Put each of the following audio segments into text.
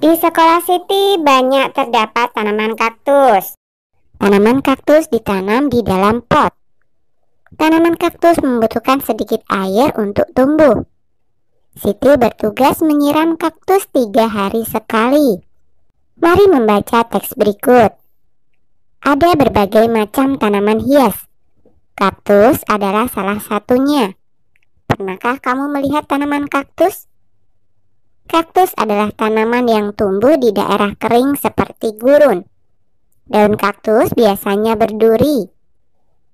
Di sekolah Siti banyak terdapat tanaman kaktus. Tanaman kaktus ditanam di dalam pot. Tanaman kaktus membutuhkan sedikit air untuk tumbuh. Siti bertugas menyiram kaktus 3 hari sekali. Mari membaca teks berikut. Ada berbagai macam tanaman hias. Kaktus adalah salah satunya. Pernahkah kamu melihat tanaman kaktus? Kaktus adalah tanaman yang tumbuh di daerah kering seperti gurun. Daun kaktus biasanya berduri.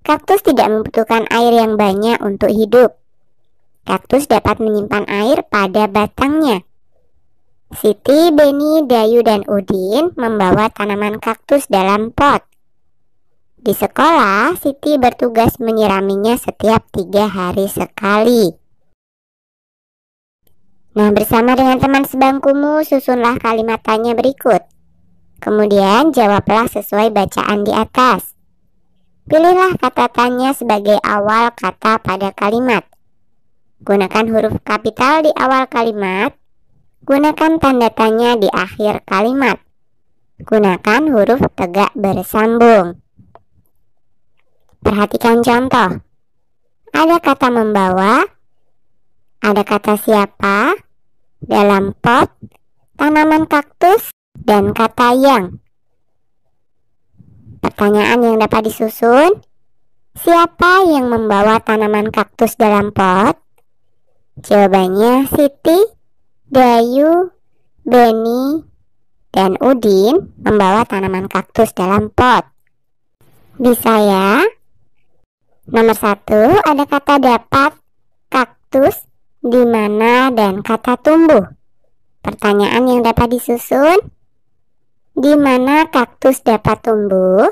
Kaktus tidak membutuhkan air yang banyak untuk hidup. Kaktus dapat menyimpan air pada batangnya. Siti, Beni, Dayu, dan Udin membawa tanaman kaktus dalam pot. Di sekolah, Siti bertugas menyiraminya setiap 3 hari sekali. Nah, bersama dengan teman sebangkumu, susunlah kalimat tanya berikut. Kemudian, jawablah sesuai bacaan di atas. Pilihlah kata tanya sebagai awal kata pada kalimat. Gunakan huruf kapital di awal kalimat. Gunakan tanda tanya di akhir kalimat. Gunakan huruf tegak bersambung. Perhatikan contoh. Ada kata membawa, ada kata siapa, dalam pot, tanaman kaktus, dan kata yang. Pertanyaan yang dapat disusun, siapa yang membawa tanaman kaktus dalam pot? Jawabannya Siti, Dayu, Beni, dan Udin membawa tanaman kaktus dalam pot. Bisa ya? Nomor 1, ada kata dapat, kaktus, di mana, dan kata tumbuh. Pertanyaan yang dapat disusun, di mana kaktus dapat tumbuh?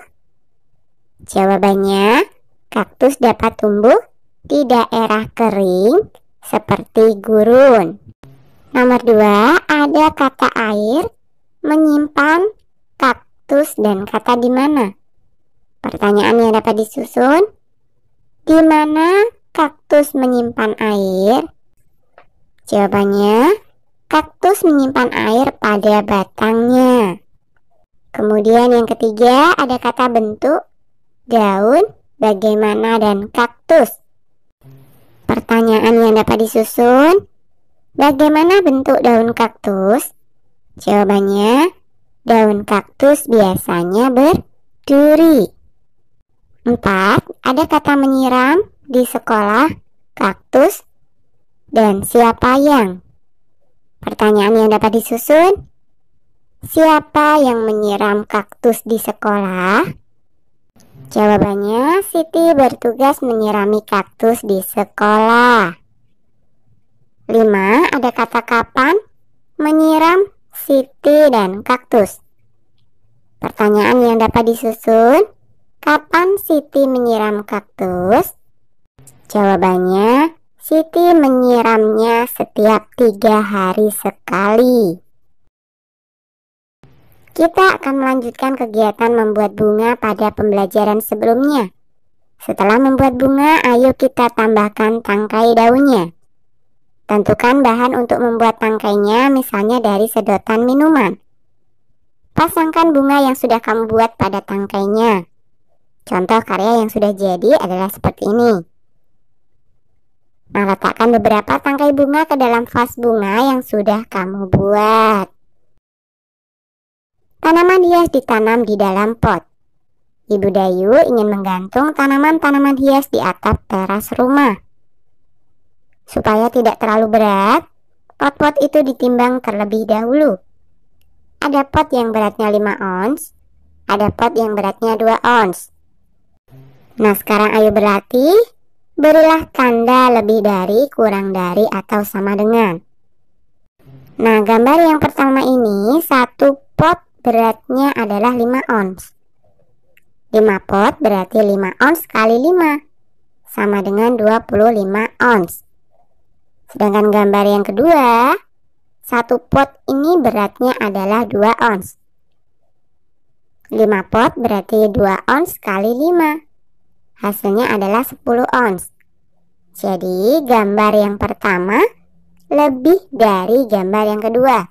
Jawabannya, kaktus dapat tumbuh di daerah kering seperti gurun. Nomor 2, ada kata air, menyimpan, kaktus, dan kata di mana. Pertanyaan yang dapat disusun, di mana kaktus menyimpan air? Jawabannya, kaktus menyimpan air pada batangnya. Kemudian yang ketiga, ada kata bentuk, daun, bagaimana, dan kaktus. Pertanyaan yang dapat disusun, bagaimana bentuk daun kaktus? Jawabannya, daun kaktus biasanya berduri. 4, ada kata menyiram, di sekolah, kaktus, dan siapa yang. Pertanyaan yang dapat disusun, siapa yang menyiram kaktus di sekolah? Jawabannya, Siti bertugas menyirami kaktus di sekolah. 5, ada kata kapan, menyiram, Siti, dan kaktus. Pertanyaan yang dapat disusun, kapan Siti menyiram kaktus? Jawabannya, Siti menyiramnya setiap 3 hari sekali. Kita akan melanjutkan kegiatan membuat bunga pada pembelajaran sebelumnya. Setelah membuat bunga, ayo kita tambahkan tangkai daunnya. Tentukan bahan untuk membuat tangkainya, misalnya dari sedotan minuman. Pasangkan bunga yang sudah kamu buat pada tangkainya. Contoh karya yang sudah jadi adalah seperti ini. Nah, letakkan beberapa tangkai bunga ke dalam vas bunga yang sudah kamu buat. Tanaman hias ditanam di dalam pot. Ibu Dayu ingin menggantung tanaman-tanaman hias di atap teras rumah. Supaya tidak terlalu berat, pot-pot itu ditimbang terlebih dahulu. Ada pot yang beratnya 5 ons, ada pot yang beratnya 2 ons. Nah, sekarang ayo berlatih. Berilah tanda lebih dari, kurang dari, atau sama dengan. Nah, gambar yang pertama ini, satu pot beratnya adalah 5 ons. 5 pot berarti 5 ons kali 5, sama dengan 25 ons. Sedangkan gambar yang kedua, satu pot ini beratnya adalah 2 ons. 5 pot berarti 2 ons kali 5. Hasilnya adalah 10 ons. Jadi gambar yang pertama lebih dari gambar yang kedua.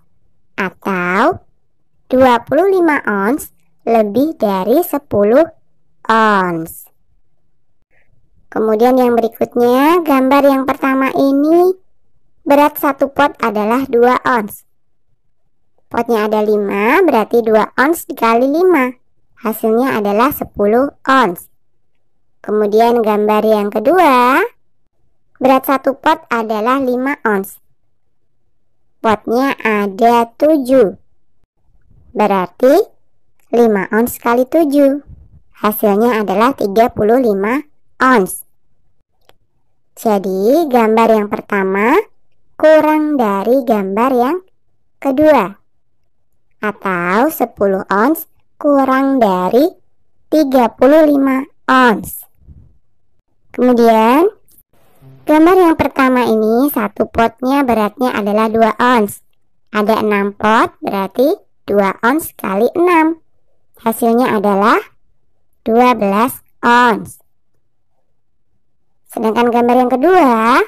atau 25 ons lebih dari 10 ons. Kemudian yang berikutnya, gambar yang pertama ini berat satu pot adalah 2 ons. Potnya ada 5, berarti 2 ons dikali 5. Hasilnya adalah 10 ons. Kemudian gambar yang kedua, berat satu pot adalah 5 ons. Potnya ada 7. Berarti 5 ons kali 7. Hasilnya adalah 35 ons. Jadi gambar yang pertama kurang dari gambar yang kedua, atau 10 ons kurang dari 35 ons. Kemudian gambar yang pertama ini satu potnya beratnya adalah 2 ons. Ada 6 pot, berarti 2 ons kali 6. Hasilnya adalah 12 ons. Sedangkan gambar yang kedua,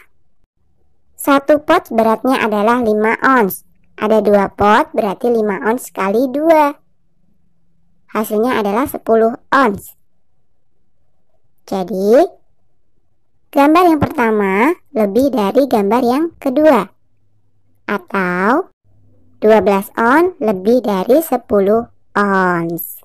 satu pot beratnya adalah 5 ons. Ada 2 pot, berarti 5 ons kali 2. Hasilnya adalah 10 ons. Jadi, gambar yang pertama lebih dari gambar yang kedua, atau 12 ons lebih dari 10 ons.